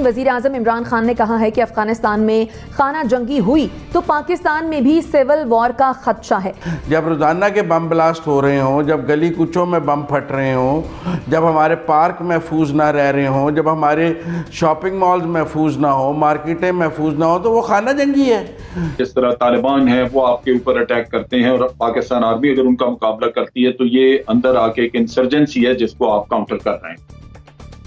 नाजरीन, वज़ीर आज़म इमरान खान ने कहा है कि अफगानिस्तान में खाना जंगी हुई तो पाकिस्तान में भी सिविल वॉर का खदशा है। जब रोज़ाना के बम ब्लास्ट हो रहे हों, जब गली कुचों में बम फट रहे हों, जब हमारे पार्क महफूज ना रह रहे हों, जब हमारे शॉपिंग मॉल्स महफूज ना हो, मार्केटें महफूज ना हो, तो वो खाना जंगी है। जिस तरह तालिबान है वो आपके ऊपर अटैक करते हैं और पाकिस्तान आर्मी अगर उनका मुकाबला करती है तो ये अंदर आके एक इंसर्जेंसी है जिसको आप काउंटर कर रहे हैं।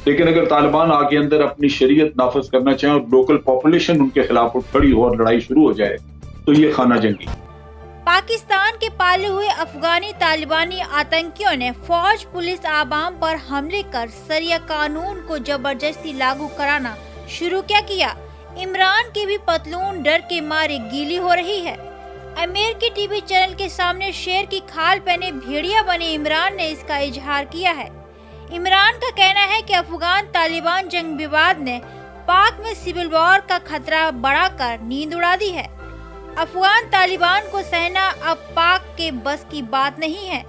लेकिन अगर तालिबान आगे अंदर अपनी शरीयत नाफज करना चाहें और लोकल पॉपुलेशन उनके खिलाफ उठ खड़ी हो और लड़ाई शुरू हो जाए तो ये खाना जंगी। पाकिस्तान के पाले हुए अफगानी तालिबानी आतंकियों ने फौज, पुलिस, आवाम पर हमले कर शरिया कानून को जबरदस्ती लागू कराना शुरू क्या किया। इमरान की भी पतलून डर के मारे गीली हो रही है। अमेरिकी टीवी चैनल के सामने शेर की खाल पहने भेड़िया बने इमरान ने इसका इजहार किया है। इमरान का कहना है कि अफगान तालिबान जंग विवाद ने पाक में सिविल वॉर का खतरा बढ़ाकर नींद उड़ा दी है। अफगान तालिबान को सहना अब पाक के बस की बात नहीं है।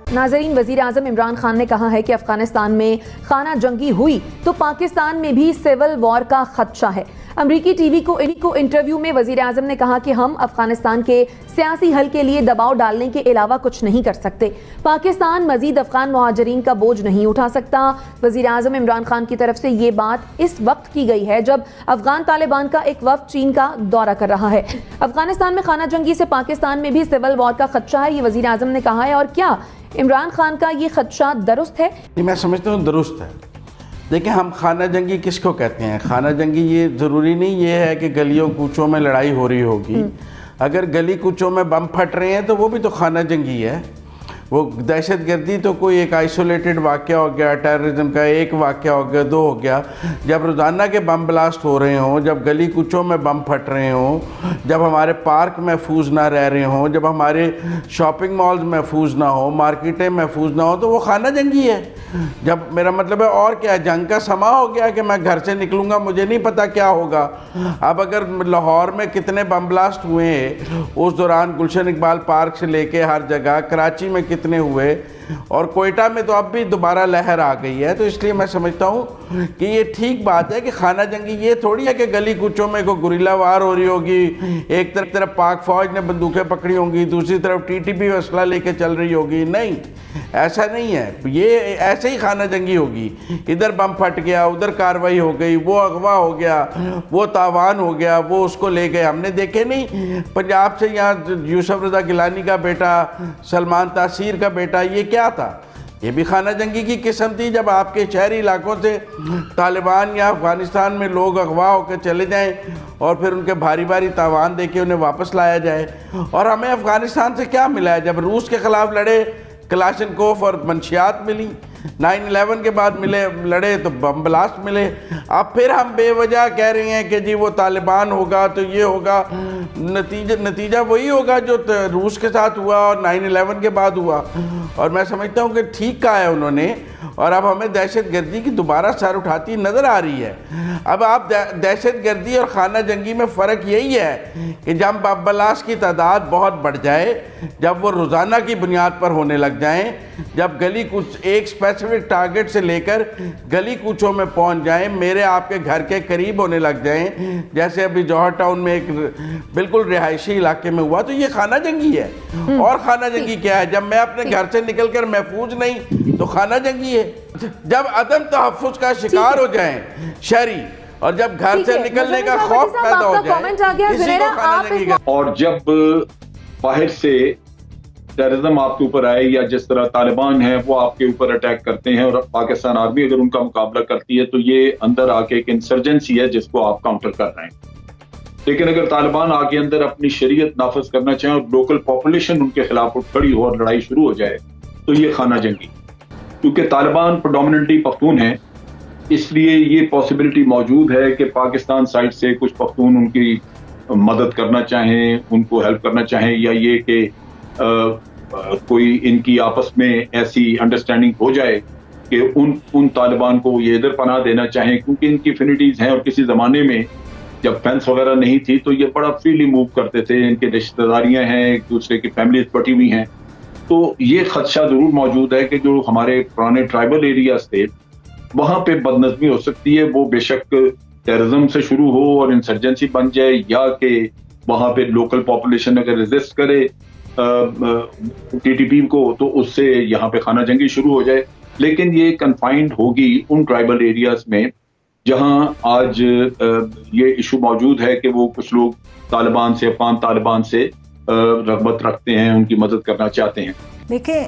नाजरीन, वज़ीर आज़म इमरान खान ने कहा है कि अफगानिस्तान में खाना जंगी हुई तो पाकिस्तान में भी सिविल वॉर का खदशा है। अमरीकी टीवी को इंटरव्यू में वज़ीर आज़म ने कहा कि हम अफगानिस्तान के सियासी हल के लिए दबाव डालने के अलावा कुछ नहीं कर सकते। पाकिस्तान मजीद अफगान मुहाजिरीन का बोझ नहीं उठा सकता। वज़ीर आज़म इमरान खान की तरफ से ये बात इस वक्त की गई है जब अफगान तालिबान का एक वफ्द चीन का दौरा कर रहा है। अफगानिस्तान में खाना जंगी से पाकिस्तान में भी सिविल वॉर का खदशा है, ये वज़ीर आज़म ने कहा है। और क्या इमरान खान का ये खदशा दुरुस्त है? मैं समझता हूँ दुरुस्त है। देखिए, हम खाना जंगी किसको कहते हैं? खाना जंगी ये ज़रूरी नहीं ये है कि गलियों कूचों में लड़ाई हो रही होगी। अगर गली कूचों में बम फट रहे हैं तो वो भी तो खाना जंगी है। वो दहशतगर्दी तो कोई एक आइसोलेटेड वाक़या हो गया, टेररिज्म का एक वाक़या हो गया, दो हो गया। जब रोज़ाना के बम ब्लास्ट हो रहे हों, जब गली कुचों में बम फट रहे हों, जब हमारे पार्क महफूज ना रह रहे हों, जब हमारे शॉपिंग मॉल्स महफूज ना हो, मार्केटें महफूज ना हो, तो वो खाना जंगी है। जब मेरा मतलब है और क्या, जंग का समा हो गया कि मैं घर से निकलूँगा मुझे नहीं पता क्या होगा। अब अगर लाहौर में कितने बम ब्लास्ट हुए हैं उस दौरान, गुलशन इकबाल पार्क से लेके हर जगह, कराची में कितने हुए, और कोयटा में तो अब भी दोबारा लहर आ गई है। तो इसलिए मैं समझता हूँ कि ये ठीक बात है कि खाना जंगी ये थोड़ी है कि गली कुचों में कोई गुरिल्ला वार हो रही होगी, एक तरफ पाक फौज ने बंदूकें पकड़ी होंगी, दूसरी तरफ टीटीपी असला लेके चल रही होगी। नहीं, ऐसा नहीं है। ये ऐसे ही खाना जंगी होगी। इधर बम फट गया, उधर कार्रवाई हो गई, वो अगवा हो गया, वो तावान हो गया, वो उसको ले गए। हमने देखे नहीं पंजाब से यहाँ यूसुफ रज़ा गिलानी का बेटा, सलमान तासीर का बेटा, ये क्या था? ये भी खाना जंगी की किस्म थी। जब आपके शहरी इलाकों से तालिबान या अफ़गानिस्तान में लोग अगवा होकर चले जाएं और फिर उनके भारी भारी तावान देके उन्हें वापस लाया जाए। और हमें अफ़गानिस्तान से क्या मिला है? जब रूस के ख़िलाफ़ लड़े कलाशनकोफ और मंशियात मिली, 9/11 के बाद लड़े तो बम ब्लास्ट मिले। अब फिर हम बेवजह कह रहे हैं कि जी वो तालिबान होगा तो ये होगा। नतीजा वही होगा जो रूस के साथ हुआ और 9/11 के बाद हुआ। और मैं समझता हूँ कि ठीक कहा है उन्होंने। और अब हमें दहशतगर्दी की दोबारा सर उठाती नज़र आ रही है। अब आप दहशतगर्दी और खाना जंगी में फ़र्क यही है कि जब बम ब्लास्ट की तादाद बहुत बढ़ जाए, जब वो रोज़ाना की बुनियाद पर होने लग जाएं, जब गली कुछ एक स्पेसिफिक टारगेट से लेकर गली कूचों में पहुंच जाएं, मेरे आपके घर के करीब होने लग जाएं, जैसे अभी जौहर टाउन में एक बिल्कुल रिहायशी इलाके में हुआ, तो ये खाना जंगी है। और खाना जंगी क्या है? जब मैं अपने घर से निकलकर महफूज नहीं तो खाना जंगी है। जब अदम तहफ़्फ़ुज़ का शिकार हो जाएं शहरी, और जब घर से निकलने का खौफ पैदा हो जाए, इसी को खाना जंगी का। और जब बाहर से टेररिज्म आपके ऊपर आए या जिस तरह तालिबान है वो आपके ऊपर अटैक करते हैं और पाकिस्तान आर्मी अगर उनका मुकाबला करती है तो ये अंदर आके एक इंसर्जेंसी है जिसको आप काउंटर कर रहे हैं। लेकिन अगर तालिबान आगे अंदर अपनी शरीयत नाफज करना चाहें और लोकल पॉपुलेशन उनके खिलाफ उठ खड़ी हो और लड़ाई शुरू हो जाए तो ये खाना जंगी। क्योंकि तालिबान प्रेडोमिनेंटली पख्तून है, इसलिए ये पॉसिबिलिटी मौजूद है कि पाकिस्तान साइड से कुछ पख्तून उनकी मदद करना चाहें, उनको हेल्प करना चाहें, या ये कि कोई इनकी आपस में ऐसी अंडरस्टैंडिंग हो जाए कि उन तालिबान को ये इधर पनाह देना चाहें, क्योंकि इनकी एफिनिटीज हैं। और किसी ज़माने में जब फेंस वगैरह नहीं थी तो ये बड़ा फ्रीली मूव करते थे, इनके रिश्तेदारियाँ हैं, एक दूसरे की फैमिलीज बटी हुई हैं। तो ये खदशा ज़रूर मौजूद है कि जो हमारे पुराने ट्राइबल एरियाज थे वहाँ पे बदनज़मी हो सकती है। वो बेशक टेररिज्म से शुरू हो और इंसर्जेंसी बन जाए, या कि वहां पे लोकल पॉपुलेशन अगर रेजिस्ट करे टीटीपी को तो उससे यहाँ पे खाना जंगी शुरू हो जाए। लेकिन ये कन्फाइंड होगी उन ट्राइबल एरियाज में जहां आज ये इशू मौजूद है कि वो कुछ लोग तालिबान से, अफगान तालिबान से रग़बत रखते हैं, उनकी मदद करना चाहते हैं। देखिए,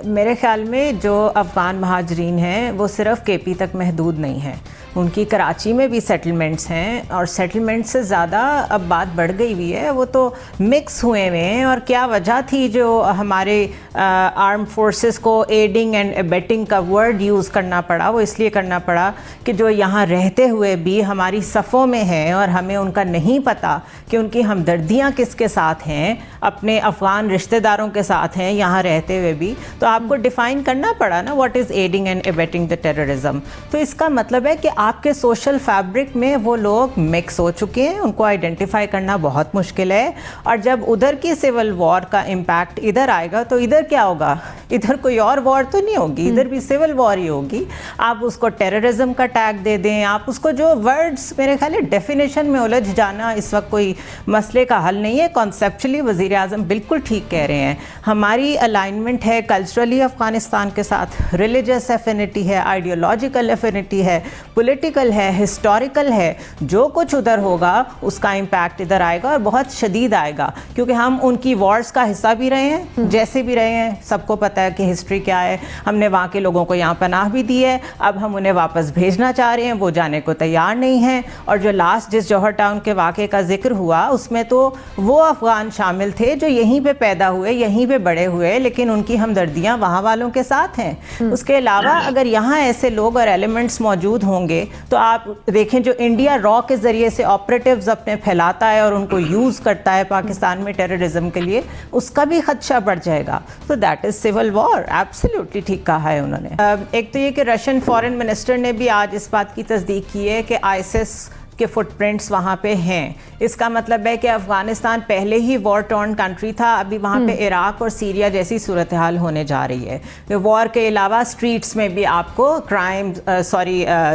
मेरे ख्याल में जो अफ़गान महाजरीन हैं वो सिर्फ़ केपी तक महदूद नहीं है, उनकी कराची में भी सेटलमेंट्स हैं, और सेटलमेंट से ज़्यादा अब बात बढ़ गई हुई है, वो तो मिक्स हुए हुए हैं। और क्या वजह थी जो हमारे आर्म फोर्सेस को एडिंग एंड एबेटिंग का वर्ड यूज़ करना पड़ा? वो इसलिए करना पड़ा कि जो यहाँ रहते हुए भी हमारी सफ़ों में हैं और हमें उनका नहीं पता कि उनकी हमदर्दियाँ किसके साथ हैं, अपने अफ़गान रिश्तेदारों के साथ हैं यहाँ रहते हुए भी, तो आपको डिफ़ाइन करना पड़ा ना what is aiding and abetting the terrorism. तो इसका मतलब है कि आपके सोशल फैब्रिक में वो लोग मिक्स हो चुके हैं, उनको आइडेंटिफाई करना बहुत मुश्किल है। और जब उधर की सिविल वॉर का इम्पैक्ट इधर आएगा तो इधर क्या होगा? इधर कोई और वॉर तो नहीं होगी, इधर भी सिविल वॉर ही होगी। आप उसको टेररिज्म का टैग दे दें, आप उसको जो वर्ड्स, मेरे ख्याल है डेफिनेशन में उलझ जाना इस वक्त कोई मसले का हल नहीं है। कॉन्सेप्चुअली वज़ीर आज़म बिल्कुल ठीक कह रहे हैं, हमारी अलाइनमेंट है कल्चरली अफ़गानिस्तान के साथ, रिलीजियस एफिनिटी है, आइडियोलॉजिकल एफिनिटी है, पॉलिटिकल है, हिस्टोरिकल है। जो कुछ उधर होगा उसका इम्पैक्ट इधर आएगा और बहुत शदीद आएगा, क्योंकि हम उनकी वॉर्स का हिस्सा भी रहे हैं, जैसे भी रहे हैं। सबको पता है कि हिस्ट्री क्या है, हमने वहाँ के लोगों को यहाँ पनाह भी दी है, अब हम उन्हें वापस भेजना चाह रहे हैं, वो जाने को तैयार नहीं हैं। और जो लास्ट जिस जौहर टाउन के वाक़े का जिक्र हुआ उसमें तो वो अफ़गान शामिल थे जो यहीं पे पैदा हुए, यहीं पे बड़े हुए, लेकिन उनकी हमदर्दियाँ वहाँ वालों के साथ हैं। उसके अलावा अगर यहाँ ऐसे लोग और एलिमेंट्स मौजूद होंगे तो आप देखें जो इंडिया रॉ के ज़रिए से ऑपरेटिव्स अपने फैलाता है और उनको यूज़ करता है पाकिस्तान में टेररिज्म के लिए, उसका भी खदशा बढ़ जाएगा। तो that is civil war. Absolutely ठीक कहा है उन्होंने। एक तो ये कि रशियन फॉरेन मिनिस्टर ने भी आज इस बात की तस्दीक की है कि आईएसआईएस के फुटप्रिंट्स वहाँ पे हैं। इसका मतलब है कि अफ़गानिस्तान पहले ही वॉर टॉर्न कंट्री था, अभी वहाँ पे इराक और सीरिया जैसी सूरत हाल होने जा रही है। तो वॉर के अलावा स्ट्रीट्स में भी आपको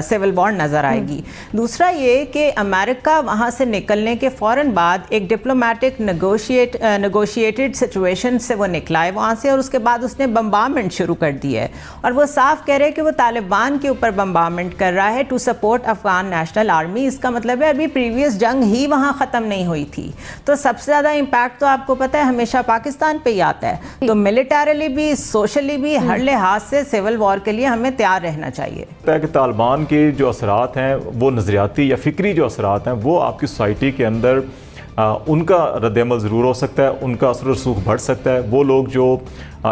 सिविल वॉर नज़र आएगी। दूसरा ये कि अमेरिका वहाँ से निकलने के फ़ौरन बाद एक डिप्लोमेटिक नेगोशिएटेड सिचुएशन से वो निकला है वहाँ से, और उसके बाद उसने बम्बारमेंट शुरू कर दी है। और वो साफ कह रहे हैं कि वो तालिबान के ऊपर बम्बारमेंट कर रहा है to support Afghan national army. इसका मतलब है अभी प्रीवियस जंग ही वहाँ ख़त्म नहीं हुई थी। तो सबसे ज़्यादा इम्पैक्ट तो आपको पता है हमेशा पाकिस्तान पे ही आता है। तो मिलिटरीली भी, सोशली भी, हर लिहाज से सिविल वॉर के लिए हमें तैयार रहना चाहिए। कि तालिबान के जो असरात हैं वो नज़रियाती या फ़िक्री जो असरात हैं वो आपकी सोसाइटी के अंदर उनका रद्द-ए-अमल ज़रूर हो सकता है, उनका असर रसूख बढ़ सकता है। वो लोग जो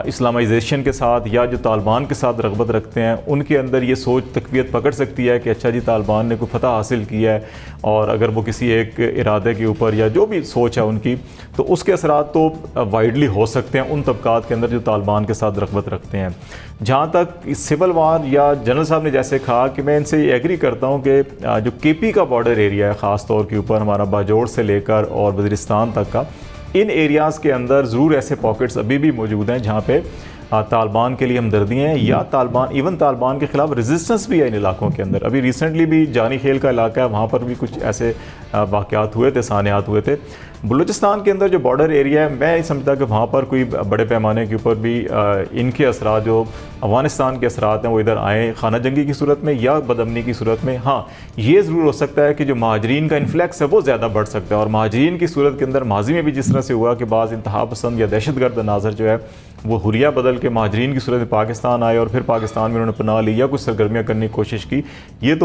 इस्लामाइजेशन के साथ या जो तालिबान के साथ रग़बत रखते हैं उनके अंदर ये सोच तक़वियत पकड़ सकती है कि अच्छा जी तालिबान ने कोई फ़तह हासिल किया है, और अगर वो किसी एक इरादे के ऊपर या जो भी सोच है उनकी, तो उसके असरात तो वाइडली हो सकते हैं उन तबकात के अंदर जो तालिबान के साथ रग़बत रखते हैं। जहाँ तक इस सिविल वार या जनरल साहब ने जैसे कहा कि मैं इनसे ये एग्री करता हूँ कि जो केपी का बॉर्डर एरिया है ख़ास तौर के ऊपर हमारा बाजोड़ से लेकर और वज़ीरिस्तान तक का, इन एरियाज़ के अंदर ज़रूर ऐसे पॉकेट्स अभी भी मौजूद हैं जहाँ पे तालिबान के लिए हमदर्दी हैं या तालिबान के ख़िलाफ़ रेजिस्टेंस भी है इन इलाकों के अंदर। अभी रिसेंटली भी जानी खेल का इलाका है, वहाँ पर भी कुछ ऐसे वाक़यात हुए थे, सानियात हुए थे। बलूचिस्तान के अंदर जो बॉर्डर एरिया है, मैं नहीं समझता कि वहाँ पर कोई बड़े पैमाने के ऊपर भी इनके असरात जो अफ़गानिस्तान के असरात हैं वो इधर आएँ खाना जंगी की सूरत में या बदअमनी की सूरत में। हाँ, ये ज़रूर हो सकता है कि जो महाजरीन का इन्फ्लैक्स है वो ज़्यादा बढ़ सकता है, और महाजरीन की सूरत के अंदर माजी में भी जिस तरह से हुआ कि बाज़ इंतहा पसंद या दहशतगर्द नाज़र जो है वो हुरिया बदल के महाजरीन की सूरत में पाकिस्तान आए और फिर पाकिस्तान में उन्होंने पनाह ली या कुछ सरगर्मियाँ करने की कोशिश की। ये तो